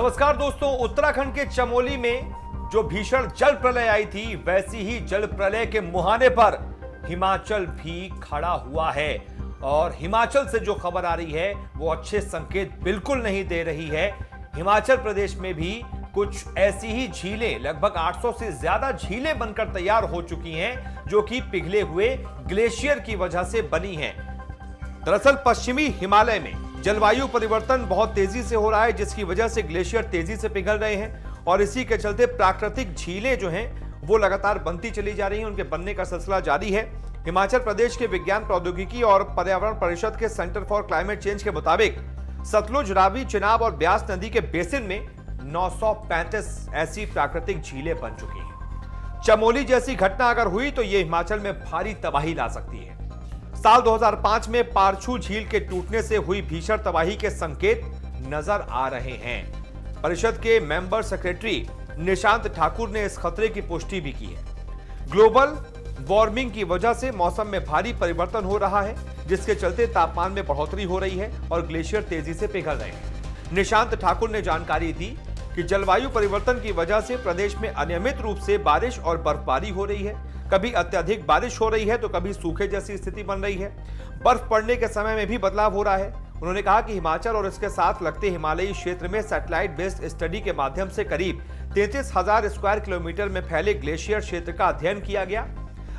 नमस्कार दोस्तों, उत्तराखंड के चमोली में जो भीषण जल प्रलय आई थी, वैसी ही जल प्रलय के मुहाने पर हिमाचल भी खड़ा हुआ है। और हिमाचल से जो खबर आ रही है वो अच्छे संकेत बिल्कुल नहीं दे रही है। हिमाचल प्रदेश में भी कुछ ऐसी ही झीलें, लगभग 800 से ज्यादा झीलें बनकर तैयार हो चुकी हैं, जो कि पिघले हुए ग्लेशियर की वजह से बनी हैं। दरअसल पश्चिमी हिमालय में जलवायु परिवर्तन बहुत तेजी से हो रहा है, जिसकी वजह से ग्लेशियर तेजी से पिघल रहे हैं और इसी के चलते प्राकृतिक झीलें जो हैं वो लगातार बनती चली जा रही हैं। उनके बनने का सिलसिला जारी है। हिमाचल प्रदेश के विज्ञान प्रौद्योगिकी और पर्यावरण परिषद के सेंटर फॉर क्लाइमेट चेंज के मुताबिक सतलुज, रावी, चिनाब और ब्यास नदी के बेसिन में 935 ऐसी प्राकृतिक झीलें बन चुकी हैं। चमोली जैसी घटना अगर हुई तो ये हिमाचल में भारी तबाही ला सकती है। साल 2005 में पारछू झील के टूटने से हुई भीषण तबाही के संकेत नजर आ रहे हैं। परिषद के मेंबर सेक्रेटरी निशांत ठाकुर ने इस खतरे की पुष्टि भी की है। ग्लोबल वार्मिंग की वजह से मौसम में भारी परिवर्तन हो रहा है, जिसके चलते तापमान में बढ़ोतरी हो रही है और ग्लेशियर तेजी से पिघल रहे हैं। निशांत ठाकुर ने जानकारी दी कि जलवायु परिवर्तन की वजह से प्रदेश में अनियमित रूप से बारिश और बर्फबारी हो रही है। कभी अत्यधिक बारिश हो रही है तो कभी सूखे जैसी स्थिति बन रही है। बर्फ पड़ने के समय में भी बदलाव हो रहा है। उन्होंने कहा कि हिमाचल और इसके साथ लगते हिमालयी क्षेत्र में सैटेलाइट बेस्ड स्टडी के माध्यम से करीब 33,000 स्क्वायर किलोमीटर में फैले ग्लेशियर क्षेत्र का अध्ययन किया गया।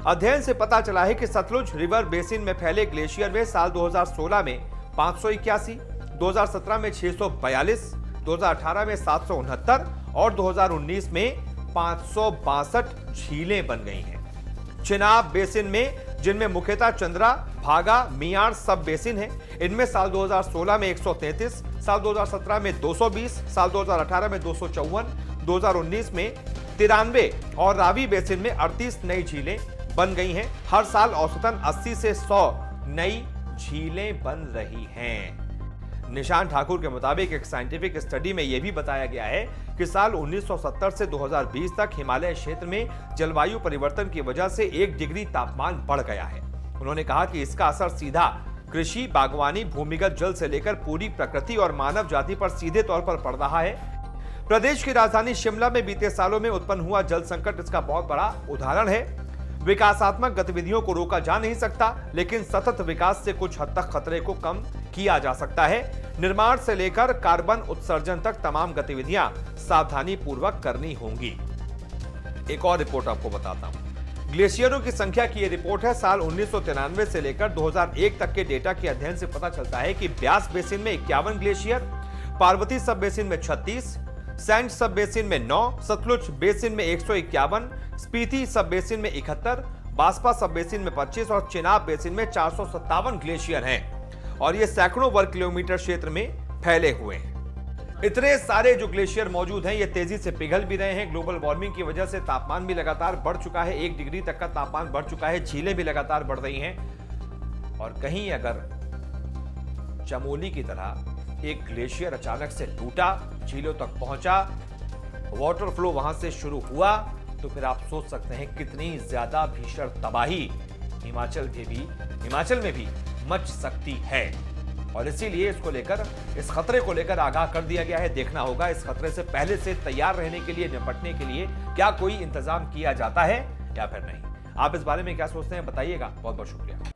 अध्ययन से पता चला है कि सतलुज रिवर बेसिन में फैले ग्लेशियर में साल 2016 में 581, 2017 में 642, 2018 में 769 और 2019 में 562 झीलें बन गई हैं। चिनाब बेसिन में, जिनमें मुख्यतः चंद्रा, भागा, मियार सब बेसिन है, इनमें साल 2016 में 133, साल 2017 में 220, साल 2018 में 254, 2019 में 93 और रावी बेसिन में 38 नई झीलें बन गई हैं। हर साल औसतन 80 से 100 नई झीलें बन रही हैं। निशांत ठाकुर के मुताबिक एक साइंटिफिक स्टडी में यह भी बताया गया है कि साल 1970 से 2020 तक हिमालय क्षेत्र में जलवायु परिवर्तन की वजह से 1 डिग्री तापमान बढ़ गया है। उन्होंने कहा कि इसका असर सीधा कृषि, बागवानी, भूमिगत जल से लेकर पूरी प्रकृति और मानव जाति पर सीधे तौर पर पड़ रहा है। प्रदेश की राजधानी शिमला में बीते सालों में उत्पन्न हुआ जल संकट इसका बहुत बड़ा उदाहरण है। विकासात्मक गतिविधियों को रोका जा नहीं सकता, लेकिन सतत विकास से कुछ हद तक खतरे को कम किया जा सकता है। निर्माण से लेकर कार्बन उत्सर्जन तक तमाम गतिविधियां सावधानी पूर्वक करनी होंगी। एक और रिपोर्ट आपको बताता हूं। ग्लेशियरों की संख्या की यह रिपोर्ट है। साल 1993 से लेकर 2001 तक के डेटा के अध्ययन से पता चलता है कि ब्यास बेसिन में 51 ग्लेशियर, पार्वती सब बेसिन में 36, सैंड सब बेसिन में 9, सतलुज बेसिन में 151, स्पीति सब बेसिन में 71, बास्पा सब बेसिन में 25 और चिनाब बेसिन में 457 ग्लेशियर हैं और ये सैकड़ों वर्ग किलोमीटर क्षेत्र में फैले हुए हैं। इतने सारे जो ग्लेशियर मौजूद हैं ये तेजी से पिघल भी रहे हैं। ग्लोबल वार्मिंग की वजह से तापमान भी लगातार बढ़ चुका है, 1 डिग्री तक का तापमान बढ़ चुका है। झीलें भी लगातार बढ़ रही हैं और कहीं अगर चमोली की तरह एक ग्लेशियर अचानक से टूटा, झीलों तक पहुंचा, वाटर फ्लो वहां से शुरू हुआ, तो फिर आप सोच सकते हैं कितनी ज्यादा भीषण तबाही हिमाचल में भी मच सकती है। और इसीलिए इसको लेकर, इस खतरे को लेकर आगाह कर दिया गया है। देखना होगा इस खतरे से पहले से तैयार रहने के लिए, निपटने के लिए क्या कोई इंतजाम किया जाता है या फिर नहीं। आप इस बारे में क्या सोचते हैं बताइएगा। बहुत बहुत शुक्रिया।